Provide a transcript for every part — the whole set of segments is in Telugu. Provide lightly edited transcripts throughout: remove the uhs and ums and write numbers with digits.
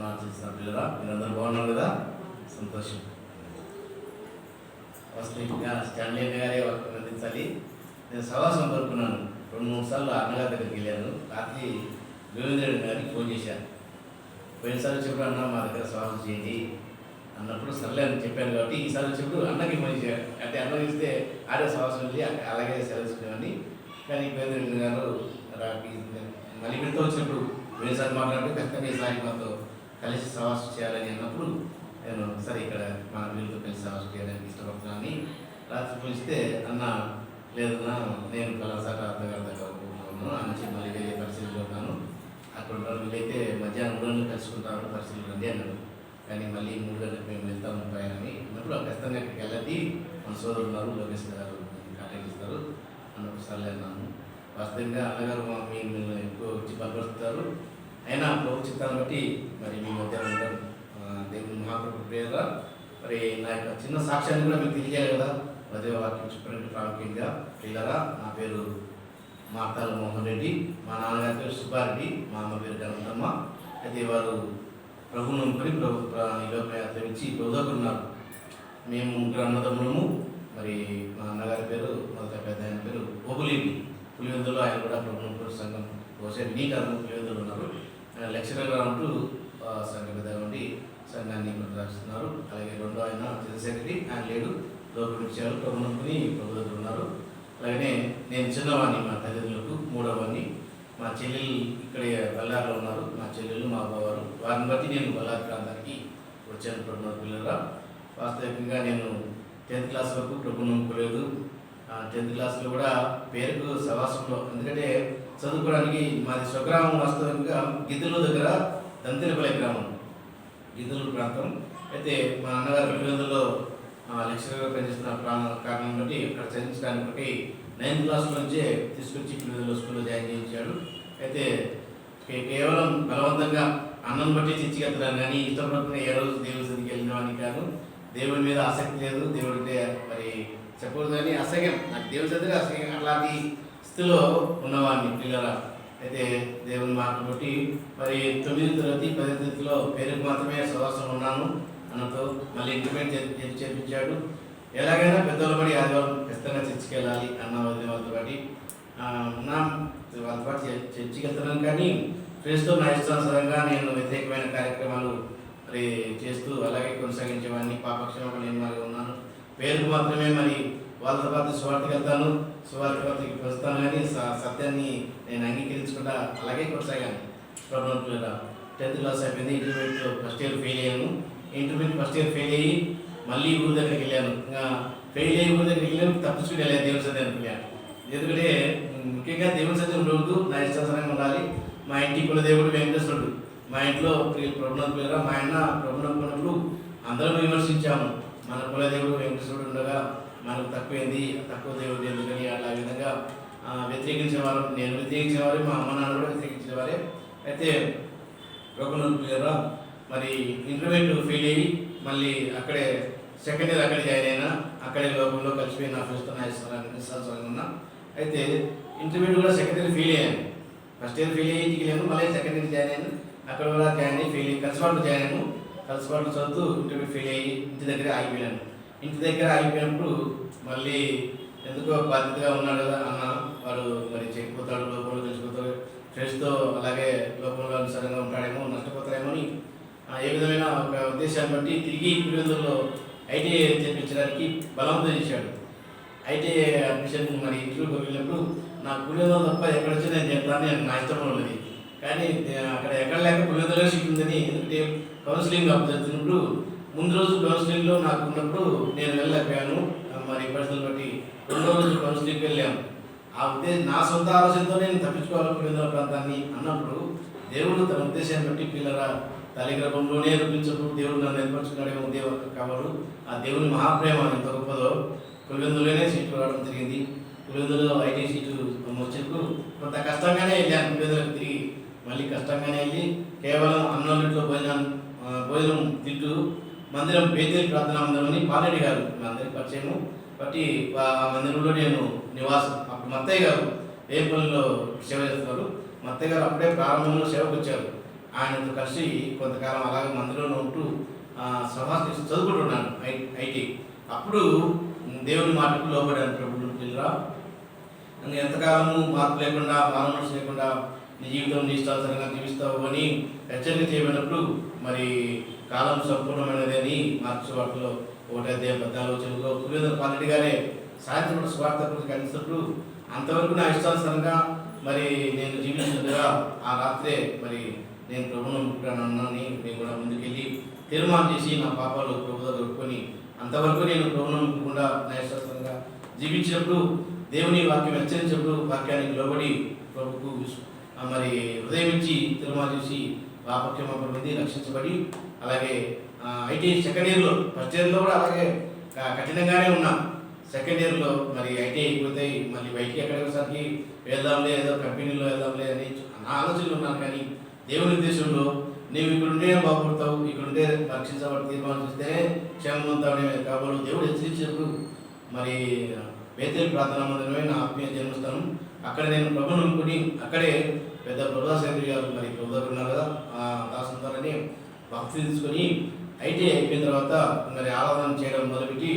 ఆచరిస్తున్న పిల్లరా, మీరందరూ బాగున్నారు కదా? సంతోషం. వాస్తవికంగా స్టాన్లీ గారే అందించాలి. నేను సవాసం కోరుకున్నాను. 2-3 సార్లు అన్నగారి దగ్గరికి వెళ్ళాను. రాత్రి గోవిందరెడ్డి గారికి ఫోన్ చేశాను. పోయినసారి వచ్చినప్పుడు అన్న మా దగ్గర సవాసం చేయండి అన్నప్పుడు సర్లే అని చెప్పాను. కాబట్టి ఈసారి వచ్చినప్పుడు అన్నకి ఫోన్ చేశాను. అంటే అన్న ఇస్తే ఆడే సవాసం వెళ్ళి అలాగే సెలవుకునేవాడిని. కానీ గోవిందరెడ్డి గారు మళ్ళీ వీటితో వచ్చినప్పుడు పోయినసారి మాట్లాడితే ఖచ్చితంగా ఈసారి మాతో కలిసి సవాసం చేయాలని అన్నప్పుడు నేను సరే ఇక్కడ మన వీళ్ళతో కలిసి సవాసం చేయడానికి ఇష్టపడుతున్నాను. రాత్రి పిలిస్తే అన్న లేదన్నా నేను కళాశాల అర్థగారి దగ్గర ఉన్నాను అని మళ్ళీ వేరే పరిస్థితుల్లో ఉన్నాను. అక్కడ వీళ్ళైతే మధ్యాహ్నం 3 గంటలు కలుసుకుంటారు, పరిస్థితులు రండి అన్నాడు. కానీ మళ్ళీ 3 గంటలకు మేము వెళ్తాము ప్రయాణమని అన్నప్పుడు ఖచ్చితంగా అక్కడికి వెళ్ళండి, మన సోదరులు ఉన్నారు, లోకేష్ గారు కాంటాక్ట్ ఇస్తారు అన్నప్పుడు సర్లే అన్నాను. వాస్తవంగా అన్నగారు మేము ఎక్కువ వచ్చి బలపరుస్తారు. అయినా ప్రభు చిత్తాన్ని బట్టి మరి మీ మధ్య ఉంటారు. దేవుని మహాప్రభు ప్రేరణ మరి నా యొక్క చిన్న సాక్ష్యాన్ని కూడా మీకు తెలియజేయాలి కదా. అదే వాక్యం చెప్పినట్టు ప్రాముఖ్యంగా పిల్లరా, నా పేరు మార్తాల మోహన్ రెడ్డి, మా నాన్నగారి పేరు సుబ్బారెడ్డి, మా అమ్మ పేరు గణపతమ్మ. అయితే వారు ప్రభువు నమ్ముకొని ఈ లోకయాత్ర ఇచ్చి ప్రభువుకున్నారు. మేము 3 అన్నదమ్ములము. మరి మా అన్నగారి పేరు మొదట పెద్ద ఆయన పేరు ఓబులేపి పులివెందులో, ఆయన కూడా ప్రభు నమ్ముకొని సంఘం బహుశా వినీకరణ పులివెందులు ఉన్నారు. లెక్చరర్గా ఉంటూ సంఘ పెద్ద ఉండి సంఘాన్ని కొనసాగిస్తున్నారు. అలాగే రెండో ఆయన చంద్రశేఖరి, ఆయన లేడు, లోపల ఇచ్చారు, ప్రభు నమ్ముకొని ప్రభు దగ్గర ఉన్నారు. అలాగనే నేను చిన్నవాడిని మా తల్లిదండ్రులకు, 3వవాడిని. మా చెల్లెలు ఇక్కడే బళ్ళారిలో ఉన్నారు. మా చెల్లెలు మా బావారు, వారిని బట్టి నేను బళ్ళారి ప్రాంతానికి వచ్చాను. ప్రభుత్వ పిల్లలుగా వాస్తవికంగా నేను 10th క్లాస్ వరకు ప్రభు నమ్ముకోలేదు. 10th క్లాస్లో కూడా పేరుకు సవాసంలో, ఎందుకంటే చదువుకోవడానికి మాది స్వగ్రామం. వాస్తవంగా గిద్దలూరు దగ్గర దంతెలపల్లి గ్రామం, గిద్దలూరు ప్రాంతం. అయితే మా అన్నగారు పులివెందులో లెక్చరర్గా పనిచేస్తున్న కారణం బట్టి అక్కడ చదివించడానికి 9th క్లాస్ నుంచే తీసుకొచ్చి పులివెందులో స్కూల్లో జాయిన్ చేయించాడు. అయితే కేవలం బలవంతంగా అన్నం బట్టి తెచ్చికెళ్తున్నాను కానీ ఇష్టపడుతున్న ఏ రోజు దేవుడి సన్నిధికి వెళ్ళినవాడిని కాదు. దేవుడి మీద ఆసక్తి లేదు, దేవుడి మరి చెప్పకూడదు కానీ అసహ్యం, నాకు దేవుడి సన్నిధిగా అసహ్యం, అలాంటి స్థితిలో ఉన్నవాడిని పిల్లరా. అయితే దేవుని మాటలు బట్టి మరి 9వ తరగతి 10వ తరగతిలో పేరుకు మాత్రమే సవాసం ఉన్నాను అన్నతో మళ్ళీ ఇంటర్మీడియట్ చేర్పించాడు. ఎలాగైనా పెద్దలు పడి ఆదివారం ఖచ్చితంగా చర్చికి వెళ్ళాలి అన్న వాళ్ళతో పాటు వాళ్ళతో పాటు చర్చికి వెళ్తున్నాను. కానీ ఫ్రెండ్స్తో నా ఇష్టానుసారంగా నేను వ్యతిరేకమైన కార్యక్రమాలు మరి చేస్తూ అలాగే కొనసాగించేవాడిని. పాపక్షేమకు నేను మరి ఉన్నాను. పేరుకు మాత్రమే మరి వాళ్ళతో పాటు సువార్తకి వెళ్తాను, సువార్తకి వస్తాను, కానీ సత్యాన్ని నేను అంగీకరించకుండా అలాగే కొనసాగాను. ప్రభుత్వ 10th క్లాస్ అయిపోయింది. ఇంటర్మీడియట్లో ఫస్ట్ ఇయర్ ఫెయిల్ అయ్యాను. ఇంటర్మీడియట్ ఫస్ట్ ఇయర్ ఫెయిల్ అయ్యి మళ్ళీ ఊరి దగ్గరికి వెళ్ళాను. ఇంకా ఫెయిల్ అయ్యి ఊరి దగ్గరికి వెళ్ళాను, తప్పించుకుని వెళ్ళాను దేవుని సత్యం అనుకున్నాను. ఎందుకంటే ముఖ్యంగా దేవుని సత్యం ఉండవద్దు, నా ఇష్టానుసారంగా ఉండాలి. మా ఇంటి కుల దేవుడు వెంకటేశ్వరుడు. మా ఇంట్లో ప్రభుత్వ పిల్లరా, మా ఆయన ప్రభుత్వం అనుకున్నప్పుడు అందరం విమర్శించాము. మన కుల దేవుడు వెంకటేశ్వరుడు ఉండగా మనకు తక్కువైంది, తక్కువ దేవుడు ఎందుకని అట్లా విధంగా వ్యతిరేకించేవారు. నేను వ్యతిరేకించేవారే, మా అమ్మ నాన్న కూడా వ్యతిరేకించేవారే. అయితే ప్రభుత్వ పిల్లరా మరి ఇంటర్మీడియట్ ఫెయిల్ అయ్యి మళ్ళీ అక్కడే సెకండ్ ఇయర్ అక్కడే జాయిన్ అయినా. అక్కడే లోకంలో కలిసిపోయి నా ఫ్రెండ్స్తో నా ఇష్టానుసారంగా ఉన్నా. అయితే ఇంటర్మీడియట్ కూడా సెకండ్ ఇయర్ ఫెయిల్ అయ్యాను. ఫస్ట్ ఇయర్ ఫెయిల్ అయ్యి ఇంటికి వెళ్ళాను, మళ్ళీ సెకండ్ ఇయర్ జాయిన్ అయ్యాను. అక్కడ కూడా జాయిన్ అయ్యి ఫెయిల్ అయ్యి కలిసిపాటు జాయిన్ అయ్యాను. కలిసిపాటు చదువుతూ ఇంటర్మీడియట్ ఫెయిల్ అయ్యి ఇంటి దగ్గర ఆగిపోయాను. ఇంటి దగ్గర ఆగిపోయినప్పుడు మళ్ళీ ఎందుకో బాధ్యతగా ఉన్నాడు కదా అన్న, వాడు మరి చెక్కిపోతాడు, లోపల తెలిసిపోతాడు, ఫ్రెండ్స్తో అలాగే లోపల అనుసారంగా ఉంటాడేమో, నష్టపోతాడేమో అని ఏ విధమైన ఒక ఉద్దేశాన్ని బట్టి తిరిగి పులివెందుల్లో ఐటీఐ చేర్పించడానికి బలవంతం చేశాడు. ఐటీఐ అడ్మిషన్ మరి ఇంటర్వ్యూకి వెళ్ళినప్పుడు నాకు పులివెందులు తప్ప ఎక్కడ వచ్చి నేను చెప్తాను, నాకు నా ఇష్టం ఉన్నది. కానీ అక్కడ ఎక్కడ లేక పులివెందులో సీట్ ఉందని, ఎందుకంటే కౌన్సిలింగ్ జరుగుతున్నప్పుడు ముందు రోజు కౌన్సిలింగ్లో నాకు ఉన్నప్పుడు నేను వెళ్ళలేకపోయాను. మరి పరిస్థితులు బట్టి 2వ రోజు కౌన్సిలింగ్కి వెళ్ళాము. ఆ నా సొంత ఆలోచనతో నేను తప్పించుకోవాలి పులివెందుల ప్రాంతాన్ని అన్నప్పుడు దేవుడు తన ఉద్దేశాన్ని బట్టి పిల్లరా తల్లి గర్భంలోనే రూపించప్పుడు దేవుడు నన్ను ఏర్పరచుకున్నాడేమో కావాలి. ఆ దేవుని మహాప్రేమ ఎంత గొప్పదో. పులివెందులోనే సీట్లు రావడం జరిగింది. పులివెందులో ఐటీ సీటు వచ్చినప్పుడు కొంత కష్టంగానే వెళ్ళాను. పులివెందులకు తిరిగి మళ్ళీ కష్టంగానే వెళ్ళి కేవలం అన్నంలో భోజనం తింటూ మందిరం బేతేలి ప్రార్థనా మందిరం అని పాలరెడ్డి గారు మా అందరికి పరిచయము బట్టి ఆ మందిరంలో నేను నివాసం. అప్పుడు మత్తయ్య గారు వేపల్లిలో సేవ చేస్తున్నారు. మత్తయ్య గారు అప్పుడే ప్రారంభంలో సేవకు వచ్చారు. ఆయనతో కలిసి కొంతకాలం అలాగే మందిరంలో ఉంటూ సమాజం చదువుకుంటున్నాను ఐటీ. అప్పుడు దేవుని మాటకు లోబడాను. ప్రభుత్వం పిల్లరా, నువ్వు ఎంతకాలము మార్పు లేకుండా మానవ లేకుండా నీ జీవితం నీ ఇష్టానుసారంగా జీవిస్తావు అని హెచ్చరిక చేయబడినప్పుడు మరి కాలం సంపూర్ణమైనది అని మార్క్స్ వార్తలో 1:14 పులివెందుల పాలరెడ్డి గారే సాయంత్రం స్వార్థ గురించి ఖండిస్తున్నప్పుడు అంతవరకు నా ఇష్టానుసారంగా మరి నేను జీవించినట్టుగా ఆ రాత్రే మరి నేను ప్రభువును నమ్ముకుంటానని నేను కూడా ముందుకెళ్ళి తీర్మానం చేసి నా పాపాలు ప్రభు దగ్గర ఒప్పుకొని అంతవరకు నేను ప్రభువును నమ్ముకుండా నా ఇష్టానుసారంగా జీవించినప్పుడు దేవుని వాక్యం హెచ్చరించినప్పుడు వాక్యానికి లోబడి ప్రభుకు మరి హృదయం ఇచ్చి తీర్మానం చేసి వాక్యం పొంది రక్షించబడి అలాగే ఐటీ సెకండ్ ఇయర్లో, ఫస్ట్ ఇయర్లో కూడా అలాగే కఠినంగానే ఉన్నా. సెకండ్ ఇయర్లో మరి ఐటీ అయిపోతాయి, మళ్ళీ బయటికి ఎక్కడికి వెళ్దాంలే, ఏదో కంపెనీలో వెళ్దాంలే అని నా ఆలోచనలు ఉన్నాను. కానీ దేవుని ఉద్దేశంలో నీవు ఇక్కడుంటే బాగుపడతావు, ఇక్కడుంటే రక్షించబడి తీర్మానం చేస్తేనే క్షేమవంతావు కాబట్టి దేవుడు హెచ్చరించినప్పుడు మరి బేతేలు ప్రార్థనా మందిరమే నా ఆత్మీయ జన్మస్థానం. అక్కడ నేను ప్రభువును నమ్ముకుని అక్కడే పెద్ద ప్రభుదాసేంద్రి గారు మరి ప్రభు దగ్గర ఉన్నారు కదా, దాసుంటారని భక్తి తీసుకొని ఐటీ అయిపోయిన తర్వాత మరి ఆరాధన చేయడం మొదలుపెట్టి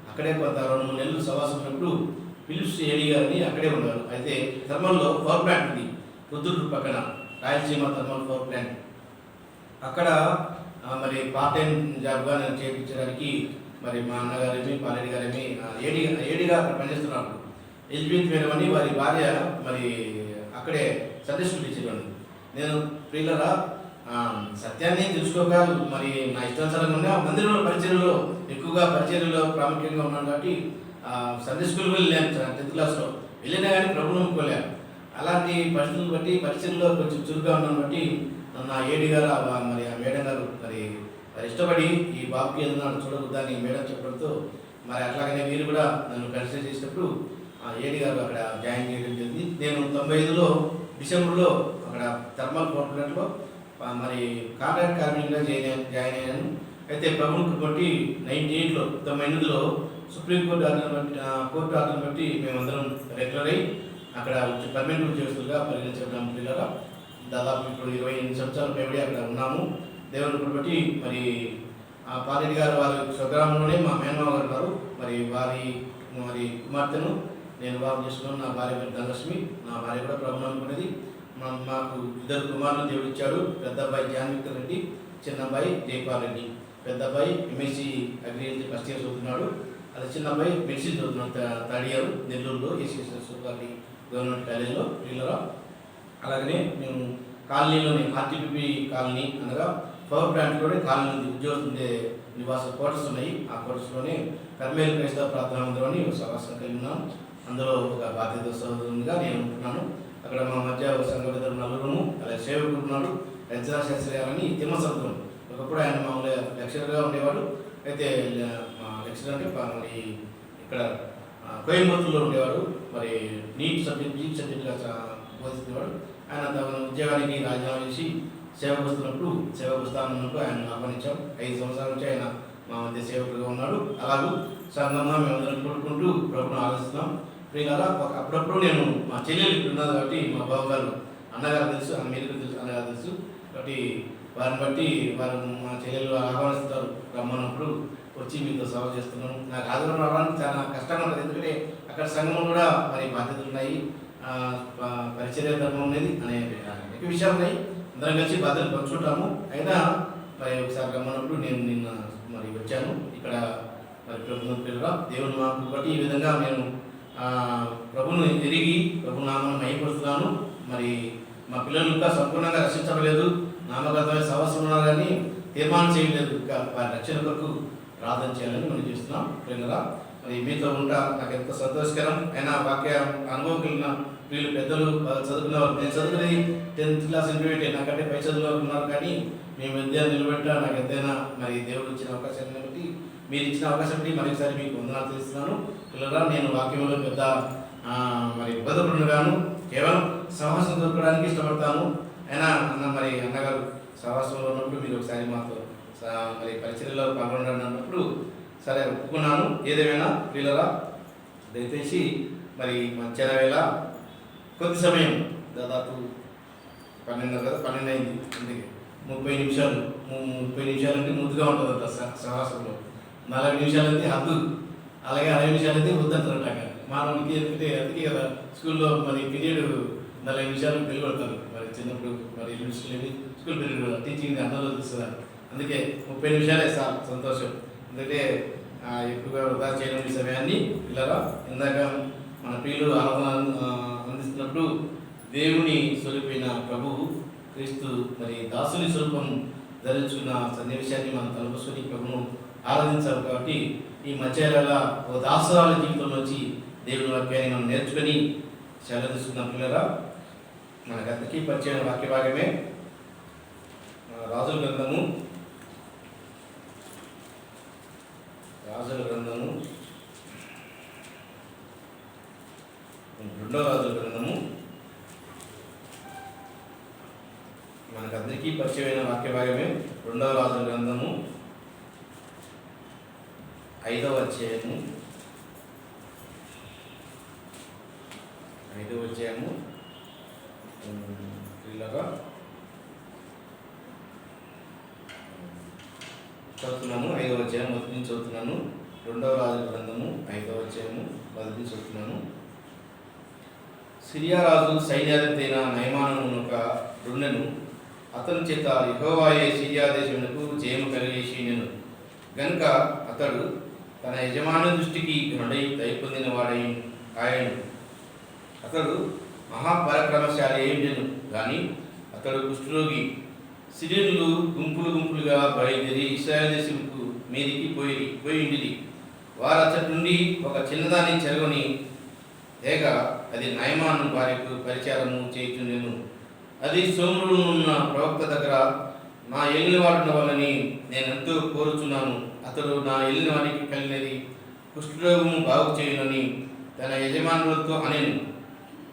అక్కడే కొంత 2-3 నెలలు సవాసం ఉన్నప్పుడు ఫిలిప్స్ ఏడి గారిని అక్కడే ఉన్నారు. అయితే థర్మల్లో పవర్ ప్లాంట్ ఉంది పొద్దుటూరు పక్కన, రాయలసీమ థర్మల్ పవర్ ప్లాంట్. అక్కడ మరి పార్ట్ టైం జాబ్గా నేను చేయించడానికి మరి మా అన్నగారేమి పాలరెడ్డి గారేమి ఏడిగా అక్కడ పనిచేస్తున్నారు. ఎలిజబెత్ మేడం అని వారి భార్య మరి అక్కడే సండే స్కూల్ టీచర్ ఉంది. నేను ప్రియులరా సత్యాన్ని తెలుసుకోక మరి నా ఇష్టానుసారంగా ఉండే మందిరంలో పరిచర్యలో ఎక్కువగా పరిచర్యలో ప్రాముఖ్యంగా ఉన్నాను కాబట్టి సండే స్కూల్కి వెళ్ళాను 10th క్లాస్లో వెళ్ళినా కానీ ప్రభువును నమ్ముకోలేను. అలాంటి పరిస్థితులను బట్టి పరిచర్యలో కొంచెం చురుగ్గా ఉన్నాను బట్టి నా ఏడి గారు మరి ఆ మేడం గారు మరి ఇష్టపడి ఈ బాబుకి ఏదన్నా చూడకూడదని మేడం చెప్పడంతో మరి అట్లాగనే వీరు కూడా నన్ను కన్సిడర్ చేసినప్పుడు ఏడి గారు అక్కడ జాయిన్ చేయడం జరిగింది. నేను 95లో డిసెంబర్లో అక్కడ థర్మల్ పవర్ ప్లాంట్లో మరి కాంట్రాక్ట్ కార్మికులుగా జాయిన్ అయ్యాను. అయితే ప్రభువుని బట్టి 98లో 98లో సుప్రీంకోర్టు ఆర్డర్ని బట్టి మేమందరం రెగ్యులర్ అయ్యి అక్కడ పర్మనెంట్ ఉద్యోగస్తులుగా పరిగణించడం పిల్లగా దాదాపు ఇప్పుడు 28 సంవత్సరాలు మేము అక్కడ ఉన్నాము. దేవుని బట్టి మరి పాలరెడ్డి గారు వారి స్వగ్రామంలోనే మా మేనమావ గారు ఉన్నారు. మరి వారి కుమార్తెను నేను వివాహం చేసుకున్నాను. నా భార్య పేరు ధనలక్ష్మి, నా భార్య కూడా ప్రభువును నమ్ముకునేది. మాకు 2 కుమారులను దేవుడు ఇచ్చాడు. పెద్ద అబ్బాయి జాన్విక్టర్ రెడ్డి, చిన్న అబ్బాయి జైపాల్ రెడ్డి. పెద్ద అబ్బాయి ఎంఎస్సీ అగ్రికల్చర్ ఫస్ట్ ఇయర్ చదువుతున్నాడు. అది చిన్న అబ్బాయి మెడిసిన్ చదువుతున్నాడు 3rd ఇయర్ నెల్లూరులో ఏసీఎస్ గవర్నమెంట్ కాలేజీలో పిల్లరా. అలాగనే మేము కాలనీలోని ఆర్టీపీపీ కాలనీ అనగా పవర్ ప్లాంట్లోనే కాలనీ ఉంది, ఉద్యోగులు నివాస క్వార్టర్స్ ఉన్నాయి. ఆ క్వార్టర్స్లోనే కర్మేలు క్రైస్తవ ప్రార్థనా మందిరం అని సవాసం కలిగి ఉన్నాం. అందులో ఒక బాధ్యత సోదరునిగా నేను ఉంటున్నాను. అక్కడ మా మధ్య సంఘ పెద్దలు 4 అలాగే సేవకులు ఉన్నారు. రచనా శాస్త్రి గారని తిమ్మసముద్రం, ఒకప్పుడు ఆయన మామూలుగా లెక్చరర్గా ఉండేవాడు. అయితే మా లెక్చరర్ అంటే మరి ఇక్కడ కోయంబత్తూరులో ఉండేవాడు. మరి జీప్ సబ్జెక్ట్గా బోధిస్తున్నవాడు. ఆయన తన ఉద్యోగానికి రాజీనామా చేసి సేవకు వస్తున్నప్పుడు ఆయన ఆహ్వానించాం. 5 సంవత్సరాల నుంచి ఆయన మా మధ్య సేవకులుగా ఉన్నాడు. అలాగే సంఘంగా మేమందరం కోరుకుంటూ ప్రభుత్వం ఆలోచిస్తున్నాం. ప్రియులారా, అప్పుడప్పుడు నేను మా చెల్లెలు ఇక్కడ ఉన్నది కాబట్టి మా బావగారు అన్నగారు తెలుసు, మీరు తెలుసు, అన్నగారు తెలుసు కాబట్టి వారిని బట్టి వారు మా చెల్లెలు ఆహ్వానిస్తారు. రమ్మన్నప్పుడు వచ్చి మీతో సేవ చేస్తున్నాను. నాకు ఆదరణ రావడానికి చాలా కష్టంగా ఉంటుంది. ఎందుకంటే అక్కడ సంఘం కూడా మరి బాధ్యతలు ఉన్నాయి, పరిచర్య ధర్మం అనేది అనేక విషయాలు ఉన్నాయి. అందరం కలిసి బాధ్యతలు పంచుకుంటాము. అయినా మరి ఒకసారి రమ్మన్నప్పుడు నేను నిన్న మరి వచ్చాను. ఇక్కడ మరి ప్రభుత్వం పిల్లరా దేవుని మాకు బట్టి ఈ విధంగా నేను ప్రభువును ఎరిగి ప్రభు నామను మహిమపరుస్తున్నాను. మరి మా పిల్లలు ఇంకా సంపూర్ణంగా రక్షించలేదు, నామగతమైన సవస్సు ఉన్నారు కానీ తీర్మానం చేయలేదు. ఇంకా వారి రక్షణ కొరకు ప్రార్థన చేయాలని మనం చేస్తున్నాం. పిల్లరా, మరి మీతో ఉంటా నాకు ఎంత సంతోషకరం. అయినా వాక్య అనుభవం కలిగిన వీళ్ళు పెద్దలు చదువుకున్నవారు. నేను చదువుకునేది 10th క్లాస్ ఇంటర్మీడియట్, నాకంటే పై చదువులో ఉన్నారు. కానీ మేము విద్య నిలబెట్టా నాకు ఎంతైనా మరి దేవుడు ఇచ్చిన అవకాశాన్ని బట్టి, మీరు ఇచ్చిన అవకాశం బట్టి మరొకసారి మీకు వందనాలు తెలుస్తున్నాను. పిల్లరా, నేను వాక్యంలో పెద్ద మరి బోధకుడుగాను కేవలం సహవాసం దొరకడానికి ఇష్టపడతాను. అయినా మరి అన్నగారు సహవాసంలో ఉన్నప్పుడు మీరు ఒకసారి మాతో మరి పరిచర్యలో పాల్గొనడానికి అన్నప్పుడు సరే ఒప్పుకున్నాను. ఏదేమైనా పిల్లరా, దయచేసి మరి మధ్యాహ్న వేళ కొద్ది సమయం దాదాపు 12 అయింది. అందుకే 30 నిమిషాలు. 30 నిమిషాలంటే ముద్దుగా ఉంటుందంట సహవాసంలో. 40 నిమిషాలంటే హద్దు. అలాగే 60 నిమిషాలైతే వద్దంటారట. మానవునికి ఎందుకంటే అందుకే కదా స్కూల్లో మరి పీరియడ్ 40 నిమిషాలు పెళ్లి కొడతారు. మరి చిన్నప్పుడు మరి ఎలిమెంటరీ స్కూల్ పీరియడ్ టీచింగ్ అందరూ చూస్తున్నారు. అందుకే 30 నిమిషాలే సార్ సంతోషం. ఎందుకంటే ఎక్కువగా వృధా చేయడం ఈ సమయాన్ని పిల్లరా ఇందాక మన ప్రియులు ఆరాధన అందిస్తున్నప్పుడు దేవుని స్వరూపైన ప్రభువు క్రీస్తు మరి దాసుని స్వరూపం ధరించుకున్న సన్నివేశాన్ని మనం తలపుసుకొని ప్రభును ఆరాధించాలి. కాబట్టి ఈ మధ్యాహ్నాల ఓ దాసరాల జీవితంలోంచి దేవుని వాక్యాన్ని మనం నేర్చుకొని సెలవు తీసుకున్న పిల్లరా మనకంతకీ పరిచయం వాక్య భాగమే రాజుల గ్రంథము 2వ రాజుల గ్రంథము మనకందరికీ పరిచయమైన వాక్య భాగమే 2వ రాజుల గ్రంథము 5వ అధ్యాయము 5వ ఇలాగా చదువుతున్నాను. 5వ అధ్యాయం మొదటి నుంచి చదువుతున్నాను. 2వ రాజుల గ్రంథము 5వ అధ్యాయము మొదటి నుంచి చదువుతున్నాను. సిరియా రాజు సైన్యాధిపతి అయిన నయమాను ఒక రుణెను అతని చేత యెహోవాయే సిరియా దేశమునకు జయము కలిగేసినెను గనుక అతడు తన యజమాని దృష్టికి ఘనుడై దయ పొందిన వాడై ఆయను. అతడు మహాపరాక్రమశాలి అయ్యుండెను కానీ అతడు కుష్ఠరోగి. సిరియనులు గుంపులుగా బయలుదేరి ఇశ్రాయేలు దేశంకు మీదికి పోయిండిరి. వారు అతడి నుండి ఒక చిన్నదాన్ని చెరగొని తేగా అది నయమాను భార్యకు పరిచారము చేయుచుండెను. అది సోముడు ఉన్న ప్రవక్త దగ్గర నా ఏలినవాడున్న వాళ్ళని నేనెంతో కోరుచున్నాను. అతడు నా ఏలినవాడికి కలిగినది కుష్ఠరోగము బాగు చేయునని తన యజమానులతో అనెను.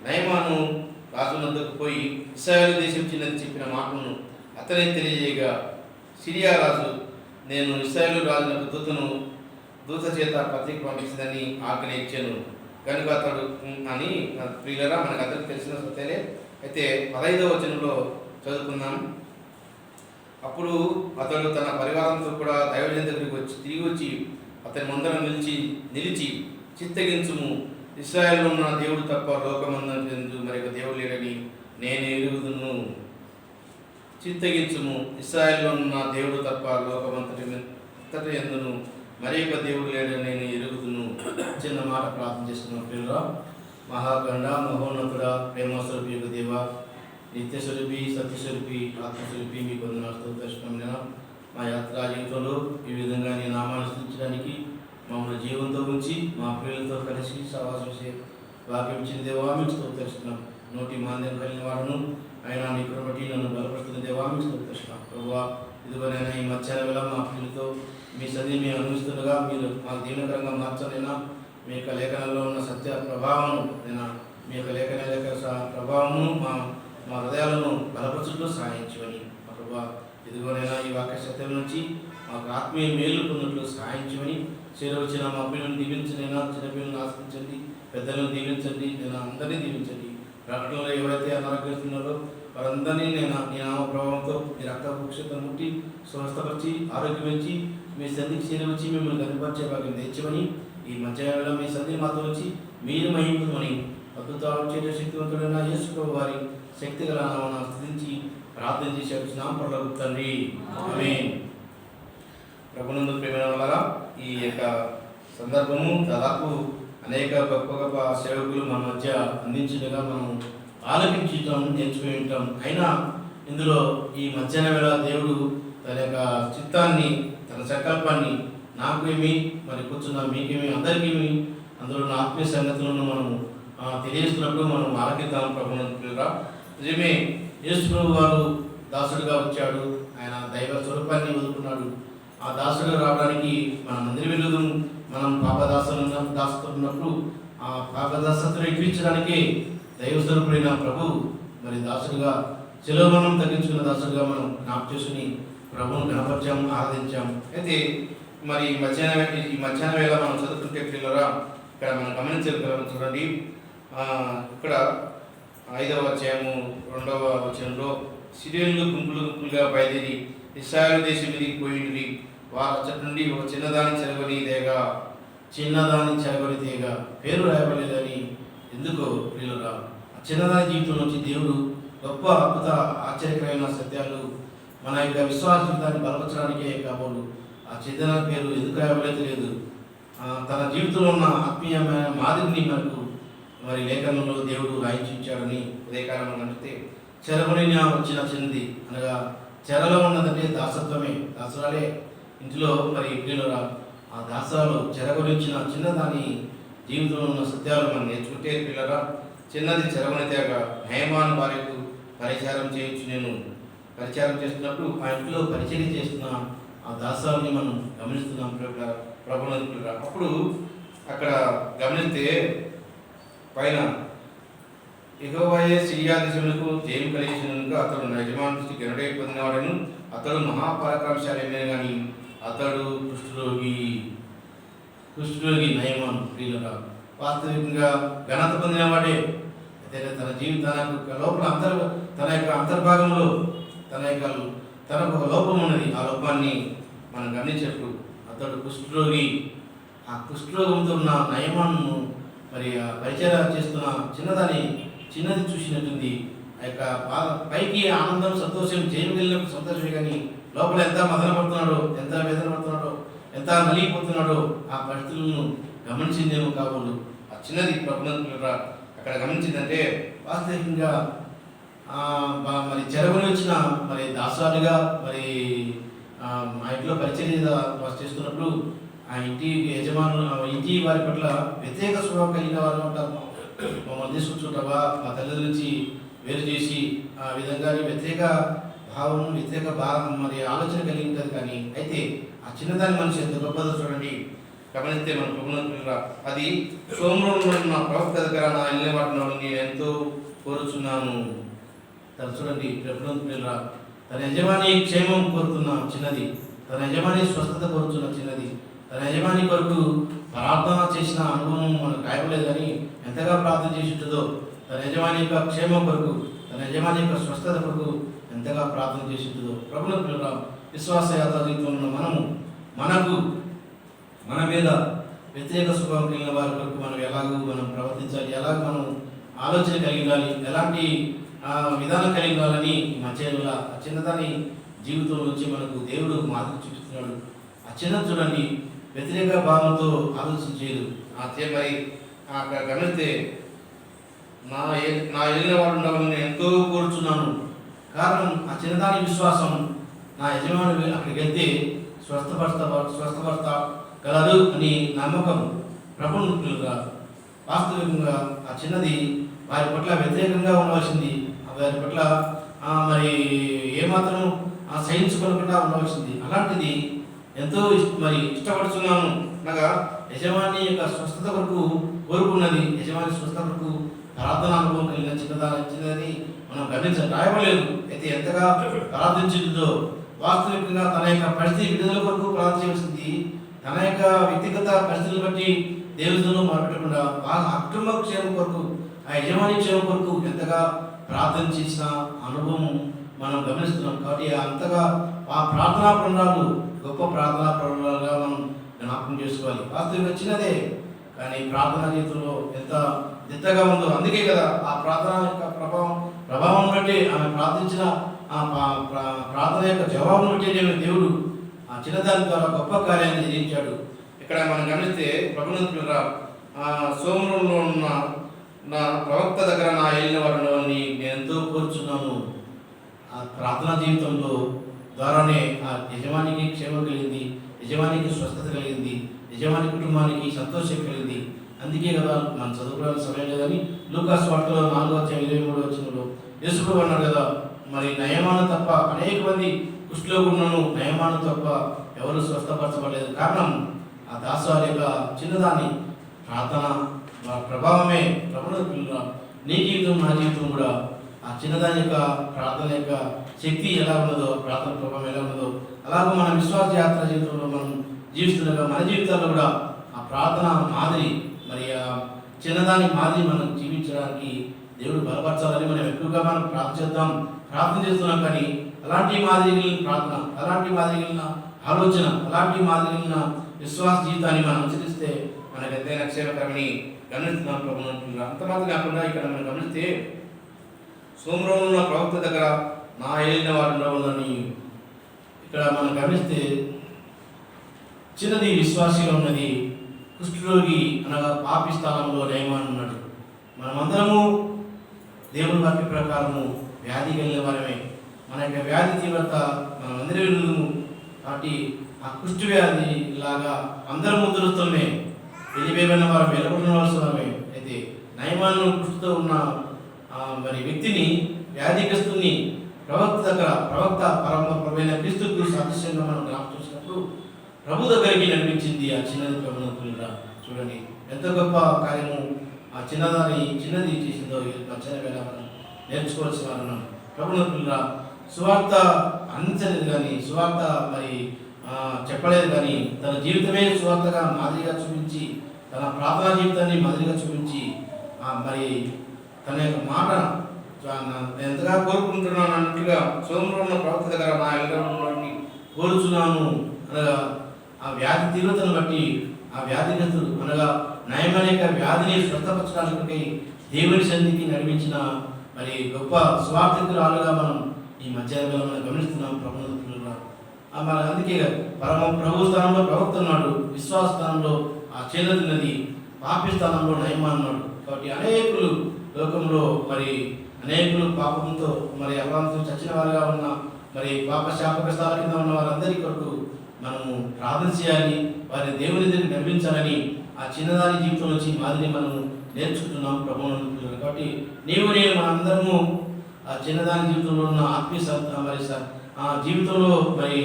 నయమాను రాజునందుకు పోయి ఇశ్రాయేలు దేశం చిన్నది చెప్పిన మాటలను అతనే తెలియజేయగా సిరియా రాజు నేను ఇశ్రాయేలు రాజునకు దూత చేత పత్రిక పంపించిందని ఆజ్ఞ ఇచ్చాను కనుక అతడు అని ప్రియులరా మనకు అందరికి తెలిసిన సత్యాలే. అయితే 15వ వచనంలో చదువుకున్నాం. అప్పుడు అతడు తన పరివారంతో కూడా దైవజన దగ్గరికి తిరిగి వచ్చి అతని ముందర నిలిచి చిత్తగించుము, ఇశ్రాయేలులో ఉన్న దేవుడు తప్ప లోకమందు మరొక దేవుడు లేడని నేను ఎరుగుదును. చిత్తగించుము, ఇశ్రాయేలులో ఉన్న దేవుడు తప్ప లోకమంతటి ఎందును మరొక దేవుడు లేడని నేను ఎరుగుదును. చిన్న మాట ప్రార్థన చేస్తున్నాం. పిల్లరా మహాగండ మహోన్నతుడ ప్రేమస్వరూపి యొక్క దేవ, నిత్యస్వరూపి సత్యస్వరూపి ఆత్మస్వరూపి మీ కొందరు దర్శనమైన మా యాత్రా జీవితంలో ఈ విధంగా నీ నామాన్ని స్థుతించడానికి మమ్మల్ని జీవంతో ఉంచి మా ప్రియులతో కలిసి సహవాసం వాక్యం ఇచ్చిన దేవా మీకు స్తోత్రిస్తున్నాం. నోటి మాంద్యం కలిగిన వాడును ఆయన నీ కృప బట్టి నన్ను బలపడుతున్న దేవా మీకు స్తోత్రిస్తున్నాం. ప్రభువా ఇదిగోనైనా ఈ మధ్యాహ్న వేళ మా ప్రియులతో మీ సన్నిధిని మేము అనుభవిస్తుండగా మీరు మాకు దీవెనకరంగా మార్చలేనా మీ యొక్క లేఖనంలో ఉన్న సత్య ప్రభావం నేను మీ యొక్క లేఖన ప్రభావము మా హృదయాలను బలపరచుటూ సహాయించమని మా ప్రభా ఇదిగోనైనా ఈ వాక్య సత్యం నుంచి మాకు ఆత్మీయ మేలు పొందినట్లు సహాయించమని చేరవచ్చిన మా పిల్లలను దీవించనైనా చిన్నపిల్లలను ఆశ్రయించండి, పెద్దలను దీవించండి, నేను అందరినీ దీవించండి. ప్రకటనలో ఎవరైతే అనారోగ్యస్తున్నారో వారందరినీ నేను నీ నామ ప్రభావంతో మీ రక్త భూక్షతను ముట్టి స్వస్థపరిచి ఆరోగ్యం ఇచ్చి మీ సన్నిధికి చేరవచ్చి మిమ్మల్ని కనిపరిచే భాగ్యం తెచ్చమని ఈ మధ్యాహ్నంలో మీ సన్నిధి మాతో వచ్చి మీరు మహిమని అద్భుతాలు చేసే శక్తివంతుడైన యేసు ప్రభు వారి శక్తి గల నామమున స్తుతించి ప్రార్థన చేసి వచ్చినాం పరలోక తండ్రి ఆమేన్. ప్రభునందు ప్రేమైన వాళ్ళ ఈ యొక్క సందర్భము దాదాపు అనేక గొప్ప సేవకులు మన మధ్య అందించగా మనం ఆలకించటం నేర్చుకుని ఉంటాం. అయినా ఇందులో ఈ మధ్యాహ్న వేళ దేవుడు తన యొక్క చిత్తాన్ని తన సంకల్పాన్ని నాకు ఏమి మరి కూర్చున్న మీకేమి అందరికీ అందులో ఆత్మీయ సంగతులను మనము తెలియజేస్తున్నప్పుడు మనం ఆలకిద్దాం. ప్రభునందురా నిజమే యేసు ప్రభు వారు దాసుడుగా వచ్చాడు. ఆయన దైవ స్వరూపాన్ని వదులుకున్నాడు. ఆ దాసుడు రావడానికి మనం అందరి వెలుగు మనం దాస్తున్నప్పుడు ఆ పాపదాసత్వం ఎక్కించడానికి దైవ స్వరూపుడైన ప్రభు మరి దాసుడుగా శిలోమరణం తగ్గించుకున్న దాసుడుగా మనం జ్ఞాపకం చేసుకుని ప్రభువును గణపరిచాం, ఆరాధించాం. అయితే మరి ఈ మధ్యాహ్న వేళ మనం చదువుకుంటే పిల్లరా ఇక్కడ మనం గమనించగలం. చూడండి ఇక్కడ 5వ అధ్యాయము 2వ వచనంలో సిరియన్లు గుంపులు గుంపులుగా బయలుదేరి ఇశ్రాయేలు దేశం మీదకి పోయింది. వారు అచ్చటి నుండి ఒక చిన్నదాని చెరగొని తీగ పేరు రాయబడలేదని ఎందుకో ప్రియులురా, ఆ చిన్నదాని జీవితం నుంచి దేవుడు గొప్ప అద్భుత ఆశ్చర్యకరమైన సత్యాలు మన యొక్క విశ్వాస జీవితాన్ని బలపరచడానికే కాబోలు ఆ చిన్నదాని పేరు ఎందుకు రాయబడలేదు లేదు. తన జీవితంలో ఉన్న ఆత్మీయమైన మాదిరిని మనకు మరి లేఖనంలో దేవుడు రాయించాడని ఉదయకాలం నడితే చెరగొని వచ్చిన చిన్నది అనగా చెరలో ఉన్నదంటే దాసత్వమే. దాసరాలే ఇంట్లో మరి ప్రియులురా, ఆ దాసరాలు చెరగొనించిన చిన్నదాని జీవితంలో ఉన్న సత్యాలు మనం నేర్చుకుంటే పిల్లరా, చిన్నది చెరగొని తేగ హేమాన్ వారికి పరిచారం చేయొచ్చు. నేను పరిచారం చేస్తున్నప్పుడు ఆ ఇంట్లో పరిచయం చేస్తున్న ఆ దాసాలని మనం గమనిస్తున్నాం ప్రభుత్వ. అప్పుడు అక్కడ గమనిస్తే పైన యెహోవాయే సిరియా దేశములకు జయం కలిగించినందుకు అతడు యజమాని దృష్టి గనుడై పొందినవాడను. అతడు మహాపరాక్రమశాలి కానీ అతడు కుష్ఠరోగి నయమాన్ ప్రియులురా. వాస్తవికంగా ఘనత పొందినవాడే. అయితే తన జీవితానికి లోపల తన యొక్క అంతర్భాగంలో తనకు ఒక లోపం ఉన్నది. ఆ లోపాన్ని మనం గమనించినప్పుడు అతడు కుష్ఠరోగి. ఆ కుష్ఠరోగంతో ఉన్న నయమాన్ను మరి ఆ పరిచయం చేస్తున్న చిన్నది చూసినట్టుంది. ఆ యొక్క పైకి ఆనందం సంతోషం చేయగలిగినప్పుడు సంతోషమే కానీ లోపల ఎంత మదన పడుతున్నాడో, ఎంత వేదన పడుతున్నాడో, ఎంత నలిగిపోతున్నాడో ఆ పరిస్థితులను గమనించిందేమో కాబోలు ఆ చిన్నది ప్రభుత్వ అక్కడ గమనించిందంటే వాస్తవికంగా మరి చెరగొని వచ్చిన మరి దాసాలుగా మరి ఆ ఇంట్లో పరిచర్య చేస్తున్నప్పుడు ఆ ఇంటి ఇంటి వారి పట్ల వ్యతిరేక స్వభావం కలిగిన వారు అంటారు. మమ్మల్ని తీసుకొచ్చుంటావా, మా తల్లిదండ్రుల నుంచి వేరు చేసి ఆ విధంగా వ్యతిరేక భావం వ్యతిరేక భావం మరి ఆలోచన కలిగి ఉంటుంది. కానీ అయితే ఆ చిన్నదాని మనిషి ఎంత గొప్పదో చూడండి. గమనిస్తే మన ప్రభుత్వ అది సోమరంలో ఉన్న ప్రవక్త దగ్గర నా వెళ్ళిన వాటిలో నేను ఎంతో కోరుచున్నాను. తను చూడండి ప్రభుత్వ తన యజమాని క్షేమం కోరుతున్న చిన్నది, తన యజమాని స్వస్థత కోరుతున్న చిన్నది, తన యజమాని కొరకు ప్రార్థన చేసిన అనుభవం మనకు రాయలేదు. కానీ ఎంతగా ప్రార్థన చేసి ఉంటుందో తన యజమాని యొక్క క్షేమం కొరకు, తన యజమాని యొక్క స్వస్థత కొరకు ఎంతగా ప్రార్థన చేసి ఉంటుందో. ప్రభుత్వ విశ్వాస యాత్ర జీవితంలో మన మీద వ్యతిరేక స్వభావం కలిగిన వారి కొరకు మనం ప్రవర్తించాలి, ఎలాగ మనం ఆలోచన కలిగి ఉండాలి, ఎలాంటి విధానం కలిగి ఉండాలని మధ్యలో ఆ చిన్నదాని జీవితం నుంచి మనకు దేవుడు మాదిరి చూపిస్తున్నాడు. ఆ చిన్నది చూడండి వ్యతిరేక భావంతో ఆలోచించేది. మరి అక్కడ గమనిస్తే నా వెళ్ళిన వాడు ఉండాలని ఎంతో కోరుచున్నాను. కారణం ఆ చిన్నదాని విశ్వాసం నా యజమాని అక్కడికి వెళ్తే స్వస్థపడగలదు అని నమ్మకం ప్రభుత్వంగా. వాస్తవికంగా ఆ చిన్నది వారి పట్ల వ్యతిరేకంగా ఉండవలసింది, వారి పట్ల మరి ఏమాత్రం సహించుకోకుండా ఉండవలసింది. అలాంటిది ఎంతో ఇష్టపడుతున్నాను అనగా యజమాని యొక్క స్వస్థత వరకు కోరుకున్నది. యజమాని స్వస్థత వరకు ప్రార్థన అనుభవం కలిగిన చిన్నది మనం గమనించాలి, రాయబడలేదు. అయితే ఎంతగా ప్రార్థించిందో వాస్తవికంగా తన యొక్క పరిస్థితి విడుదల కొరకు ప్రార్థన చేయాల్సింది. తన యొక్క వ్యక్తిగత పరిస్థితులను బట్టి దేవుడితో మాట్లాడకుండా వాళ్ళ అక్రమ క్షేమం కొరకు, ఆ యజమాని క్షేమం కొరకు ఎంతగా ప్రార్థన చేసిన అనుభవం మనం గమనిస్తున్నాం. కాబట్టి అంతగా ఆ ప్రార్థనా ప్రణాళికలు గొప్ప ప్రార్థనా ప్రణాళికగా మనం జ్ఞాపకం చేసుకోవాలి. వాస్తవికంగా చిన్నదే కానీ ప్రార్థనా జీవితంలో ఎంత దిట్టగా ఉందో. అందుకే కదా ఆ ప్రార్థన యొక్క ప్రభావం బట్టి ఆమె ప్రార్థించిన ఆ ప్రార్థన యొక్క జవాబును బట్టి దేవుడు ఆ చిన్నదాని ద్వారా గొప్ప కార్యాన్ని చేయించాడు. ఇక్కడ మనం గమనిస్తే ప్రభుత్వ సోమరంలో ఉన్న నా ప్రవక్త దగ్గర నా వెళ్ళిన వారిని నేను ఎంతో కోరుచున్నాను. ఆ ప్రార్థనా జీవితంలో ద్వారానే ఆ యజమానికి క్షేమం కలిగింది, యజమానికి స్వస్థత కలిగింది, యజమాని కుటుంబానికి సంతోషం కలిగింది. అందుకే కదా మనం చదువుకోవడానికి సమయం లేదని లూకాసు వార్తలో 4:23 యేసుప్రభువు అన్నాడు కదా, మరి నయమాను తప్ప అనేక మంది కుష్ఠరోగులను నయమాను తప్ప ఎవరు స్వస్థపరచబడలేదు. కారణం ఆ దాసాల యొక్క చిన్నదాన్ని ప్రార్థన ప్రభావమే. ప్రభుత్వ నీ జీవితం నా జీవితం కూడా ఆ చిన్నదాని యొక్క ప్రార్థన యొక్క శక్తి ఎలా ఉన్నదో, ప్రార్థన ప్రభావం ఎలా ఉన్నదో, అలాగే మన విశ్వాస యాత్ర జీవితంలో మనం జీవిస్తుండగా మన జీవితాల్లో కూడా ఆ ప్రార్థన మాదిరి, మరి ఆ చిన్నదాని మాదిరి మనం జీవించడానికి దేవుడు బలపరచాలని మనం ఎక్కువగా మనం ప్రార్థన చేస్తున్నాం. కానీ అలాంటి మాదిరిగిన ప్రార్థన, అలాంటి మాదిరిగిన ఆలోచన, అలాంటి మాదిరిగిన విశ్వాస జీవితాన్ని మనం అనుసరిస్తే మనకు ఎంతైనా క్షేమకరమని గమనిస్తున్నాం ప్రభుత్వం. అంత మాత్రం కాకుండా ఇక్కడ మనం గమనిస్తే సోమరంలో ఉన్న ప్రవక్త దగ్గర నా ఏలిన వారు ఉండవాలని ఇక్కడ మనం గమనిస్తే చిన్నది విశ్వాసిగా ఉన్నది కుష్ఠరోగి అనగా పాపి స్థానంలో నయమాన్ ఉన్నాడు. మనమందరము దేవుని వాక్య ప్రకారము వ్యాధి కలిగిన వారమే. మన యొక్క వ్యాధి తీవ్రత మనం అందరి విరుద్ధము. కాబట్టి ఆ కుష్ఠ వ్యాధి లాగా అందరం ముద్రస్తమే వెళ్ళిపోయిన వారు వెలబడినవలసినమే. అయితే నయమాను కుష్ఠతో ఉన్న మరి వ్యక్తిని, వ్యాధిగ్రస్తుని ప్రవక్త పరమైన క్రీస్తుకు సాదృశ్యంగా మనం జ్ఞాపకం చూసినప్పుడు ప్రభు దగ్గరికి నడిపించింది ఆ చిన్నది ప్రభుత్వంగా. చూడండి ఎంత గొప్ప కార్యము ఆ చిన్నది చేసిందో మధ్యాహ్న వేళ మనం నేర్చుకోవాల్సిన వారు. ప్రభుత్వంగా సువార్త అందించలేదు కానీ, సువార్త మరి చెప్పలేదు కానీ, తన జీవితమే సువార్తగా మాదిరిగా చూపించి, తన ప్రార్థనా జీవితాన్ని మాదిరిగా చూపించి మరి తన యొక్క మాట ఎంతగా కోరుకుంటున్నాను అన్నట్టుగా సోమరంలో ప్రవక్త దగ్గర నా ఎల్లరిని కోరుచున్నాను అనగా ఆ వ్యాధి తీవ్రతను బట్టి ఆ వ్యాధిగ్రస్తుడు అనగా నయమనేక వ్యాధిని స్వస్థపరచడానికి దేవుని సన్నిధికి నడిపించిన మరి గొప్ప స్వార్థకురాలుగా మనం ఈ మధ్యాహ్నంలో మనం గమనిస్తున్నాం ప్రభుత్వంలో. మన అందుకే ప్రభు స్థానంలో ప్రవక్త ఉన్నాడు, విశ్వాస స్థానంలో ఆ చేతున్నది, పాపి స్థానంలో నయమాన్ ఉన్నాడు. కాబట్టి అనేకులు లోకంలో మరి అనేకులు పాపంతో మరి అపరాధంతో చచ్చిన వారుగా ఉన్న మరి పాప శాపక స్థాల కింద ఉన్న వారందరి కొరకు మనము ప్రార్థన చేయాలి, వారిని దేవుని దగ్గర నడిపించాలని ఆ చిన్నదాని జీవితం నుంచి మాదిరి మనము నేర్చుకుంటున్నాం ప్రభువును. కాబట్టి నేను మనందరము ఆ చిన్నదాని జీవితంలో ఉన్న ఆత్మీయ మరి ఆ జీవితంలో మరి